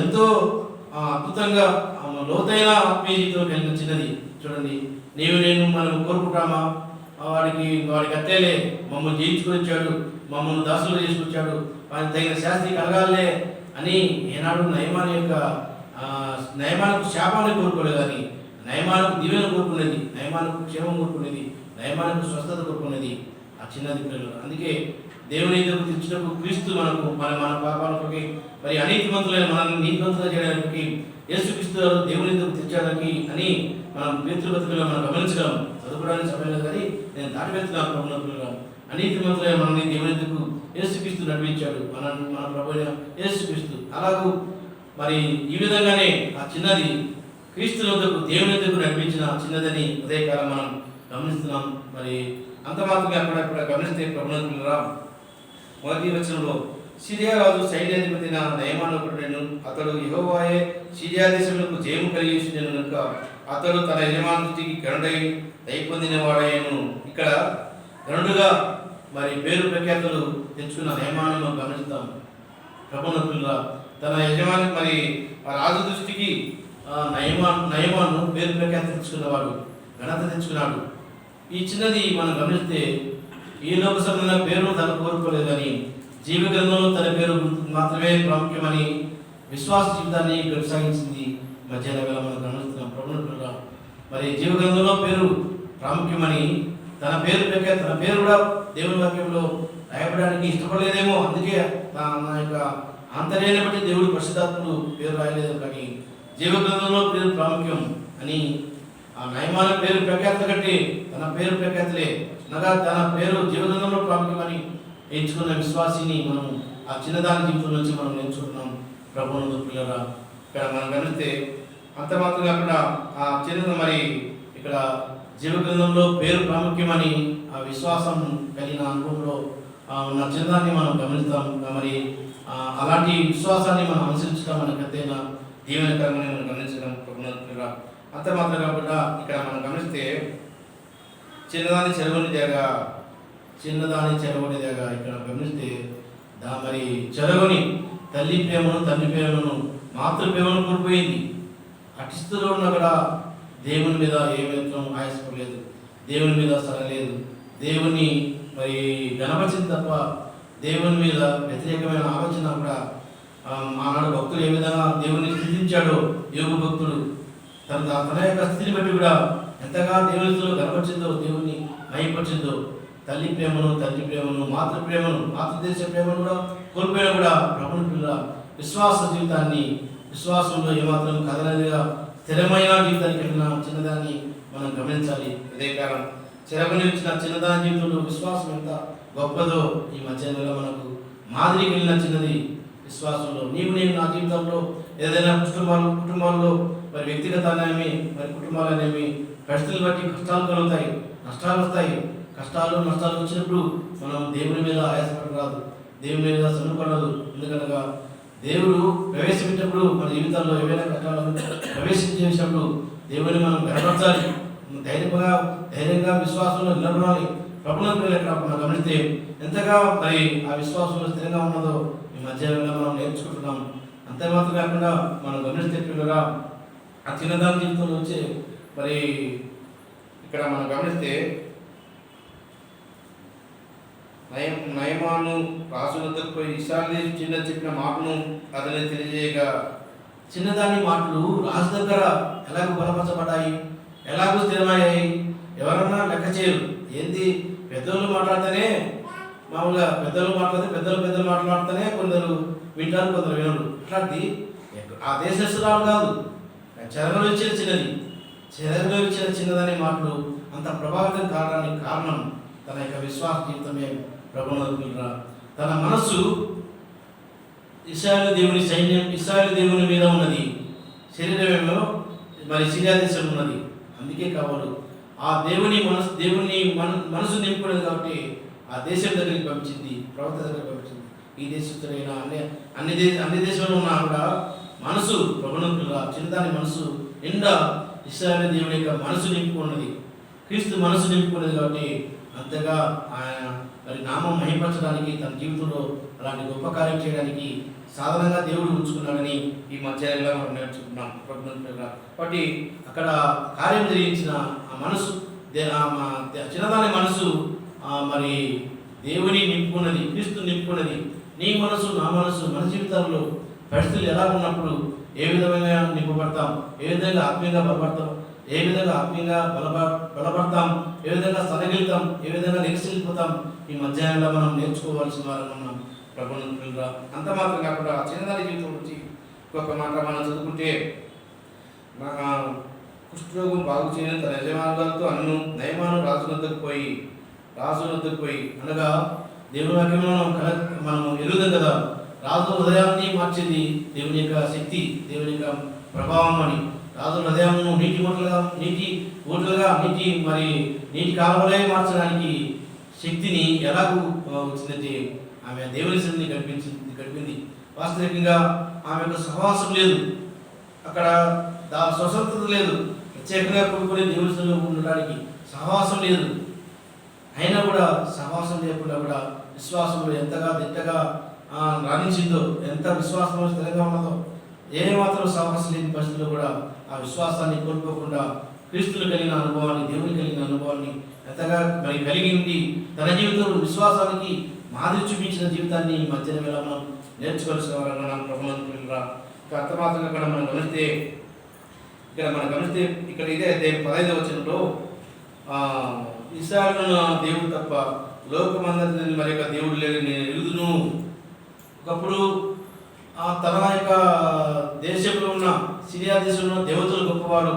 ఎంతో అద్భుతంగా లోతైన ఆత్మీయ జీవితం కలిగిన చిన్నది. చూడండి, నేను మనం కోరుకుంటామా? వాడికి అత్తేలే మమ్మల్ని జయించుకొని వచ్చాడు, మమ్మల్ని దాసులు చేసుకొచ్చాడు, వారికి తగిన శాస్త్రి కలగాలే అని ఏనాడు నయమానకు శాపాన్ని కోరుకోలేదు. కానీ నయమానకు దీవెన కోరుకునేది, నయమానకు క్షేమం కోరుకునేది, నయమానకు స్వస్థత కోరుకునేది ఆ చిన్నది పిల్లలు. అందుకే దేవుని ఎదురు తెచ్చినప్పుడు క్రీస్తు మన పాపాలకి మరి అనీతిమంతులైన మనల్ని నీతిమంతులుగా చేయడానికి యేసుక్రీస్తు దేవుని ఎదురు తెచ్చడానికి అని మనం పేతురుబతులుగా మనం గమనించడం చదువుకోవడానికి సమయం లేదు. కానీ నేను దాటి వెళ్తున్నాను ప్రభుత్వంగా అనీతిమంతులైన మనల్ని దేవుని ఎదురు యేసుక్రీస్తు నడిపించాడు, మన ప్రభు యేసుక్రీస్తు. అలాగూ మరి ఈ విధంగానే ఆ చిన్నది క్రీస్తు వద్దకు దేవుని వద్దకు నడిపించిన చిన్నదని ఉదయకాలం మనం గమనిస్తున్నాం. మరి అంత మాత్రమే అక్కడ గమనిస్తే ప్రభుత్వ మొదటి వచనంలో సిరియా రాజు సైన్యాధిపతి నయమాను నేను అతడు యెహోవాయే సిరియా దేశంలో జయము కలిగి కనుక అతడు తన యజమాని దృష్టికి గరుడై దయపొందిన వాడయ్యను. ఇక్కడ గరుడుగా మరి పేరు ప్రఖ్యాతులు తెచ్చుకున్న నయమాను గమనిస్తాం. ప్రభుత్వ తన యజమాని మరి రాజు దృష్టికి నయమాను పేరు ప్రఖ్యాతి తెచ్చుకున్నవాడు, ఘనత తెచ్చుకున్నాడు. ఈ చిన్నది మనం గమనిస్తే ఈ లోక సంబంధమైన పేరు తను కోరుకోలేదు కానీ జీవ గ్రంథంలో తన పేరు మాత్రమే ప్రాముఖ్యమని విశ్వాస జీవితాన్ని కొనసాగించింది. మధ్యాహ్న వేళ మనం గమనిస్తున్నాం ప్రభుత్వ మరి జీవ గ్రంథంలో పేరు ప్రాముఖ్యమని తన పేరు కూడా దేవుని వాక్యంలో రాయబడడానికి ఇష్టపడలేదేమో. అందుకే నా యొక్క ఆంతర్యాన్ని బట్టి దేవుడు పరిశుద్ధాత్ముడు పేరు రాయలేదు. కానీ జీవ గ్రంథంలో పేరు ప్రాముఖ్యం అని ఆ నయమాన పేరు ప్రఖ్యాత కంటే తన పేరు ప్రఖ్యాతలే అనగా తన పేరు జీవనంలో ప్రాముఖ్యమని ఎంచుకున్న విశ్వాసిని మనం ఆ చిన్నదాని జీవితం నుంచి మనం నేర్చుకుంటున్నాం ప్రభువును పిల్లరా. ఇక్కడ మనం గమనిస్తే అంత మాత్రం కాకుండా ఆ చిన్న మరి ఇక్కడ జీవగ్రంథంలో పేరు ప్రాముఖ్యమని ఆ విశ్వాసం కలిగిన అనుభవంలో ఉన్న చిన్నదాన్ని మనం గమనిస్తాం. మరి అలాంటి విశ్వాసాన్ని మనం అనుసరించడం మనకు ఎంతైనా దీవెనకరమని మనం గమనించడం ప్రభువును. అంత మాత్రం కాకుండా ఇక్కడ మనం గమనిస్తే చిన్నదాని చెరగొని దేగ ఇక్కడ గమనిస్తే మరి చెరగొని తల్లి ప్రేమను, తండ్రి ప్రేమను, మాతృ ప్రేమను కోల్పోయింది. అటిస్తులో ఉన్న కూడా దేవుని మీద ఏమాత్రం ఆయాసపడలేదు, దేవుని మీద సరలేదు, దేవుని మరి గణపరిచింది తప్ప దేవుని మీద వ్యతిరేకమైన ఆలోచన కూడా ఆనాడు భక్తులు ఏ విధంగా దేవుని స్థితించాడో యోగు భక్తుడు తన యొక్క స్థితిని బట్టి కూడా ఎంతగా దేవునితో గణపరిచిందో, దేవుని మహిమపరిచిందో తల్లి ప్రేమను, తండ్రి ప్రేమను, మాతృ ప్రేమను, మాతృదేశ ప్రేమను కూడా కోల్పోయినా కూడా ప్రభుని పిల్ల విశ్వాస జీవితాన్ని, విశ్వాసంలో ఏమాత్రం కదలనిగా స్థిరమైన జీవితానికి వెళ్ళిన చిన్నదాన్ని మనం గమనించాలి. అదే కారణం చిరగనిచ్చిన చిన్నదాని జీవితంలో విశ్వాసం ఎంత గొప్పదో ఈ మధ్యాహ్నంలో మనకు మాదిరి వెళ్ళిన చిన్నది విశ్వాసంలో. నేను నా జీవితంలో ఏదైనా కుటుంబాల్లో మరి వ్యక్తిగతానేమి, మరి కుటుంబాలనేమి పరిస్థితులు బట్టి కష్టాలు కలుగుతాయి, నష్టాలు వస్తాయి. కష్టాలు నష్టాలు వచ్చినప్పుడు మనం దేవుని మీద ఆయాసపడరాదు, దేవుని మీద సనుపడదు. ఎందుకనగా దేవుడు ప్రవేశించినప్పుడు మన జీవితాల్లో ఏవైనా కష్టాలను ప్రవేశించేసినప్పుడు దేవుని మనం గర్వపరచాలి, ధైర్యంగా విశ్వాసంలో నిలబడాలి. ప్రభుత్వం మనం గమనిస్తే ఎంతగా మరి ఆ విశ్వాసంలో స్థిరంగా ఉన్నదో ఈ మధ్యాహ్నంలో మనం నేర్చుకుంటున్నాం. అంతే మాత్రం కాకుండా మనం గమనిస్తే పిల్లగా ఆ చిన్నదాని జీవితంలో వచ్చే మరి ఇక్కడ మనం గమనిస్తే నయమాను రాజునద్దకు పోయి ఇస్రాయేలు చిన్న చెప్పిన మాటను అతని తెలియజేయగా, చిన్నదాని మాటలు రాజు దగ్గర ఎలాగో బలపరచబడ్డాయి, ఎలాగో స్థిరమయ్యాయి. ఎవరన్నా లెక్క చేయరు. ఏంది పెద్దోళ్ళు మాట్లాడితేనే మామూలుగా పెద్దలు మాట్లాడితేనే కొందరు వింటారు, కొందరు వినరు. అట్లాంటి ఆ దేశస్తురాలు కాదు, చెరగలు ఇచ్చిన చిన్నదనే మాటలు అంత ప్రభావితం కావడానికి కారణం తన యొక్క విశ్వాస జీవితమే. ప్రభువుల తన మనస్సు ఇశ్రాయేలు దేవుని సైన్యం, ఇశ్రాయేలు దేవుని మీద ఉన్నది, శరీరమేమో మరి సిరియా దేశం ఉన్నది. అందుకే కావాలి ఆ దేవుని మనసు నింపుకున్నది కాబట్టి ఆ దేశం దగ్గరికి పంపించింది, ప్రవక్త దగ్గరికి పంపించింది. ఈ దేశస్తులైన అన్ని దేశంలో ఉన్నా కూడా మనసు ప్రభువుల చిన్నదాని మనసు నిండా ఇశ్రాయేలు దేవుని యొక్క మనసు నింపుకున్నది, క్రీస్తు మనసు నింపుకున్నది. కాబట్టి అంతగా ఆయన మరి నామం మహిమపరచడానికి తన జీవితంలో అలాంటి గొప్ప కార్యం చేయడానికి సాధనంగా దేవుడు ఉంచుకున్నాడని ఈ మధ్యాహ్నంలో మనం నేర్చుకున్నాం ప్రభుత్వం. కాబట్టి అక్కడ కార్యం జరిగించిన ఆ మనసు, చిన్నదాని మనసు మరి దేవుని నింపుకున్నది, క్రీస్తు నింపుకున్నది. నీ మనసు, నా మనసు, మన జీవితాల్లో పరిస్థితులు ఎలా ఉన్నప్పుడు ఏ విధంగా నింపబడతాం, ఏ విధంగా ఆత్మీయంగా బలపడతాం, ఏ విధంగా ఆత్మీయంగా బలపడతాం, ఏ విధంగా సరగిలుతాం, ఏ విధంగా నెక్సిల్లిపోతాం, ఈ మధ్యాహ్నంలో మనం నేర్చుకోవాల్సిన వారు మనం ప్రభుత్వ. అంత మాత్రం కాకుండా చిన్నదాని జీవితం గురించి ఒక మాట మనం చదువుకుంటే, కుష్ఠరోగం బాగు చేయని తన యజమానులతో అన్ను నయమాను రాజునద్దకు పోయి అనగా దేవుని వాక్యంలో మనం ఎదుగుదాం కదా. రాజు హృదయాన్ని మార్చేది దేవుని యొక్క శక్తి, దేవుని యొక్క ప్రభావం అని. రాజు హృదయాలను నీటి ఊటలుగా నీటి కాలువలే మార్చడానికి శక్తిని ఎలాగూ వచ్చిందంటే ఆమె దేవుని సన్నిధిని గడిపింది. వాస్తవికంగా ఆమె యొక్క సహవాసం లేదు, అక్కడ స్వతంత్రత లేదు, ప్రత్యేకంగా కొనుక్కునే దేవుని సన్నిధిలో ఉండడానికి సహవాసం లేదు. అయినా కూడా సహవాసం లేకుండా కూడా విశ్వాసంలో ఎంతగా దిట్టగా రాణించిందో, ఎంత విశ్వాసంలో స్థిరంగా ఉన్నదో, ఏ మాత్రం సహవాసం లేని పరిస్థితుల్లో కూడా ఆ విశ్వాసాన్ని కోల్పోకుండా క్రీస్తులు కలిగిన అనుభవాన్ని, దేవుని కలిగిన అనుభవాన్ని ఎంతగా మరి కలిగి ఉండి తన జీవితంలో విశ్వాసానికి మాదిరి చూపించిన జీవితాన్ని మధ్యాహ్నం వేళ మనం నేర్చుకోవాల్సిన వారన్నా ప్రభుత్వ. అంత మాత్రంగా కూడా మనం గమనిస్తే ఇక్కడ ఇదే 15వ వచనంలో ఇశ్రాయేలు దేవుడు తప్ప లోకమందరిని మరి యొక్క దేవుడు లేని నేను ఎరుగుదును. ఒకప్పుడు తన యొక్క దేశంలో ఉన్న సిరియా దేశంలో దేవతలు గొప్పవారు,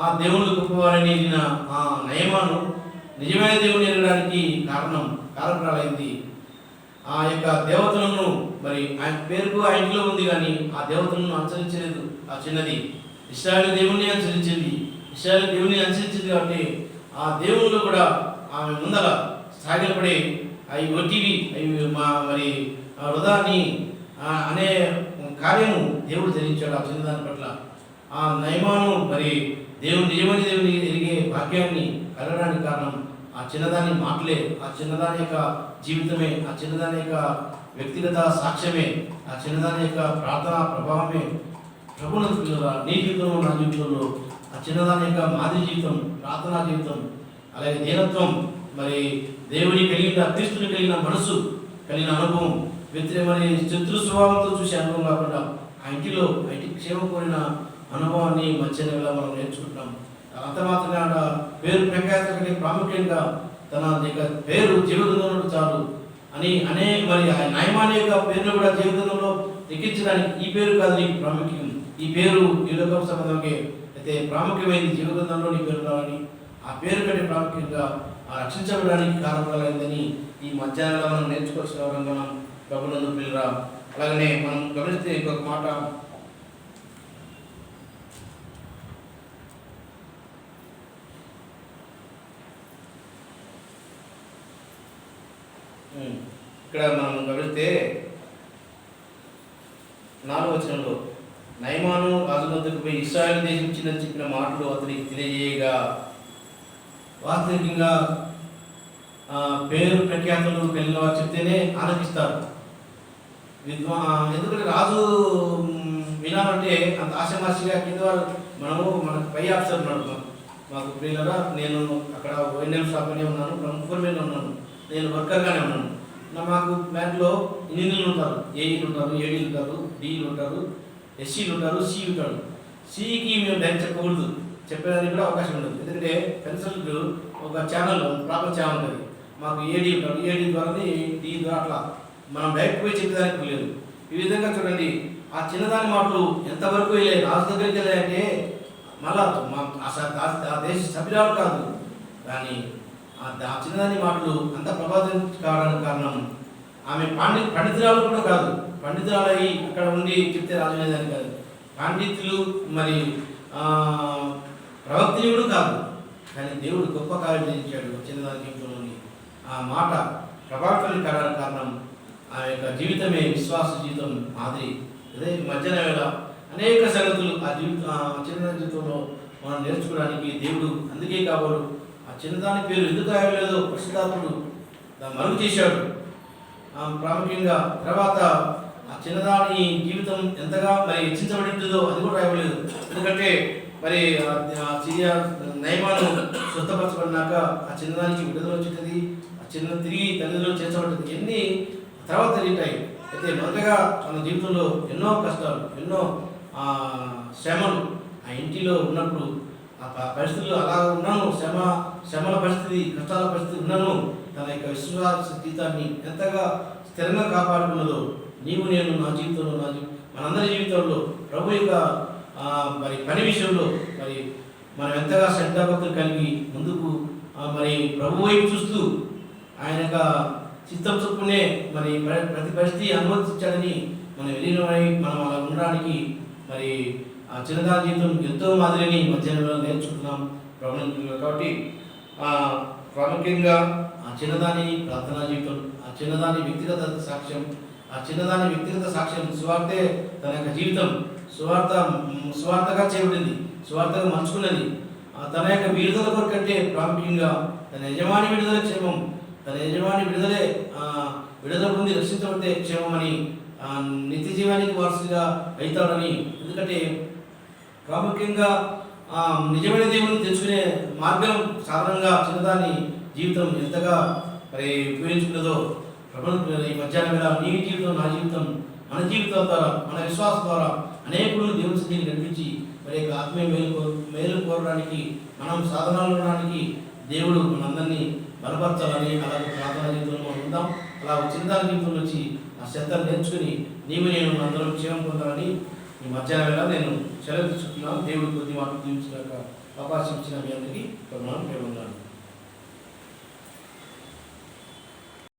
ఆ దేవుళ్ళు గొప్పవారని ఎరిగిన ఆ నయమాను నిజమైన దేవుని ఎరగడానికి కారణాలైంది. ఆ యొక్క దేవతలను మరి ఆయన పేరుకు ఆ ఇంట్లో ఉంది, కానీ ఆ దేవతలను అనుసరించలేదు. ఆ చిన్నది ఇశ్రాయేలు దేవుణ్ణి అనుసరించింది. ఇశ్రాయేలు దేవుని అనుసరించింది కాబట్టి ఆ దేవుళ్ళు కూడా ఆమె ముందర సాగిలపడి అవి ఒట్టివి, అవి మరి వృధాని అనే కార్యము దేవుడు జరిగించాడు ఆ చిన్నదాని పట్ల. ఆ నయమాను మరి నిజమైన దేవుని ఎరిగే భాగ్యాన్ని కలగడానికి కారణం ఆ చిన్నదాని మాటలే, ఆ చిన్నదాని యొక్క జీవితమే, ఆ చిన్నదాని యొక్క వ్యక్తిగత సాక్ష్యమే, ఆ చిన్నదాని యొక్క ప్రార్థనా ప్రభావమే. ప్రభువును నీ జీవితంలో, నా జీవితంలో ఆ చిన్నదాని యొక్క మాదిరి జీవితం, ప్రార్థనా జీవితం, అలాగే దీనత్వం, మరి దేవుని కలిగిన, క్రీస్తుని కలిగిన మనసు కలిగిన అనుభవం, మరి శత్రు స్వభావంతో చూసే అనుభవం కాకుండా ఆ ఇంటిలో క్షేమం కోరిన అనుభవాన్ని మధ్యాహ్నం వేళ మనం నేర్చుకుంటున్నాం. అంత మాత్రమే పేరు ప్రఖ్యాత ప్రాముఖ్యంగా తన యొక్క పేరు జీవితంలో చాలు అని మరి ఆ నయమాని యొక్క పేరును కూడా జీవితంలో లిఖించడానికి ఈ పేరు కాదు నీకు ప్రాముఖ్యం, ఈ పేరు ఈ లోక సంబంధంగా అయితే ప్రాముఖ్యమైనది, జీవితంలో నీ పేరు రావాలని ఆ పేరు కంటే ప్రాముఖ్యంగా రక్షించబడడానికి కారణాలైందని ఈ మధ్యాహ్నంలో మనం నేర్చుకోవాల్సిన వారంగా మనం ప్రభునందు పిల్లరా. అలాగనే మనం గమనిస్తే ఇంకొక మాట, ఇక్కడ మనం గమనిస్తే 4వ వచనంలో నయమాను రాజు వద్దకు పోయి ఇశ్రాయేలు దేశం చిన్న చెప్పిన మాటలు అతనికి తెలియజేయగా, వాస్తవికంగా పేరు ప్రఖ్యాతులు కలిగిన వారు చెప్తేనే ఆనందిస్తారు. ఎందుకంటే రాజు వినాలంటే అంత ఆశమాసిగా కింద వారు మనకు పై ఆఫీసర్ ఉన్నాడు, మాకు ప్రియులరా నేను అక్కడ వైఎన్ఎల్ షాప్లోనే ఉన్నాను, ప్రముఖమైన ఉన్నాను, నేను వర్కర్గానే ఉన్నాను. మాకు బ్యాంకులో ఇంజనీర్లు ఉంటారు, ఏఈలు ఉంటారు, ఏడీలు ఉంటారు, డీలు ఉంటారు, ఎస్సీలు ఉంటారు, సి ఉంటాడు. సికి మేము డైరెక్ట్ చెప్పకూడదు, చెప్పడానికి కూడా అవకాశం ఉండదు. ఎందుకంటే పెన్షన్కు ఒక ఛానల్ ప్రాపర్ ఛానల్ ఉంటుంది, మాకు ఏడీ ఉంటాడు, ఏడీ ద్వారానే డి ద్వారా అట్లా మనం డైరెక్ట్ పోయి చెప్పడానికి లేదు. ఈ విధంగా చూడండి, ఆ చిన్నదాని మాటలు ఎంతవరకు వెళ్ళాయి, రాజు దగ్గరికి వెళ్ళాయంటే మళ్ళా ఆ దేశ సభ్యురాలు కాదు, కానీ ఆ చిన్నదాని మాటలు అంత ప్రభావితం కావడానికి కారణం ఆమె పండితురాలు కూడా కాదు, పండితురాలయ్యి అక్కడ ఉండి చెప్తే రాజులేదని కాదు, పండితులు మరి ప్రవక్తలు కాదు, కానీ దేవుడు గొప్ప కార్యం చేయించాడు చిన్నదాని జీవితంలోని. ఆ మాట ప్రభావితం కావడానికి కారణం ఆ యొక్క జీవితమే విశ్వాస జీవితం మాదిరి. అదే మధ్యాహ్న వేళ అనేక సంగతులు ఆ చిన్న జీవితంలో మనం నేర్చుకోవడానికి దేవుడు అందుకే కాబోలు ఆ చిన్నదాని పేరు ఎందుకు రాయలేదో పరిశుద్ధాత్ముడు మరుగు చేశాడు. ప్రాముఖ్యంగా తర్వాత ఆ చిన్నదాని జీవితం ఎంతగా మరి హెచ్చించబడి ఉంటుందో అది కూడా రాయలేదు. ఎందుకంటే మరి సిరియా నయమాను స్వస్థపరచబడినాక ఆ చిన్నదానికి విడుదల వచ్చింది, ఆ చిన్న తిరిగి తల్లిదండ్రులు చేర్చబడింది, ఎన్ని తర్వాత జరిగాయి. అయితే మొదటగా మన జీవితంలో ఎన్నో కష్టాలు, ఎన్నో శ్రమలు ఆ ఇంటిలో ఉన్నప్పుడు ఆ పరిస్థితుల్లో అలా ఉన్నాను, శ్రమల పరిస్థితి, కష్టాల పరిస్థితి ఉన్నాను, తన యొక్క విశ్వాస జీవితాన్ని ఎంతగా స్థిరంగా కాపాడుకున్నదో నీవు నేను నా జీవితంలో మనందరి జీవితంలో ప్రభు యొక్క మరి పని విషయంలో మరి మనం ఎంతగా శ్రద్ధాభక్తులు కలిగి ముందుకు మరి ప్రభు వైపు చూస్తూ ఆయన యొక్క చిత్తం చొప్పునే మరి ప్రతి పరిస్థితి అనుమతించాలని మనం వెళ్ళినమై మనం అలా ఉండడానికి మరి ఆ చిన్నదాని జీవితం ఎంతో మాదిరిని మధ్యాహ్నంలో నేర్చుకుంటున్నాం ప్రభుత్వం. కాబట్టి ప్రాముఖ్యంగా ఆ చిన్నదాని ప్రార్థనా జీవితం, ఆ చిన్నదాని వ్యక్తిగత సాక్ష్యం, ఆ చిన్నదాని వ్యక్తిగత సాక్ష్యం సువార్తే తన యొక్క జీవితం సువార్తగా చేయబడింది, సువార్తగా మలుచుకున్నది. తన యొక్క విడుదల కొరకంటే ప్రాముఖ్యంగా తన యజమాని విడుదల క్షేమం, తన యజమాని విడుదల పొంది రక్షించబడితే క్షేమం అని, నిత్య జీవానికి వారసుగా అవుతాడని. ఎందుకంటే ప్రాముఖ్యంగా నిజమైన దేవుని తెలుసుకునే మార్గం సాధారణంగా చిన్నదాని జీవితం ఎంతగా మరి ఉపయోగించుకున్నదో ప్రభుత్వం ఈ మధ్యాహ్నం వేళ నీ జీవితం, నా జీవితం, మన జీవితం ద్వారా, మన విశ్వాసం ద్వారా అనేకులను దేవుని సన్నిధిని నడిపించి మరి యొక్క ఆత్మీయ మేలు కోరడానికి, మనం సాధనాలు ఉండడానికి దేవుడు మనందరినీ బలపరచాలని అలాగే ప్రార్థనా జీవితంలో మనం ఉందాం. అలా చిన్నదాని జీవితంలో వచ్చి ఆ శ్రద్ధను నేర్చుకుని నీవు నేను అందరం క్షేమం పొందాలని ఈ మధ్యాహ్నం వేళ నేను సెలవు తీసుకుంటున్నాను. దేవుడు కొద్ది మాటలు దీవించడానికి అవకాశం ఇచ్చిన మీ అందరికీ ప్రేమన్నాను.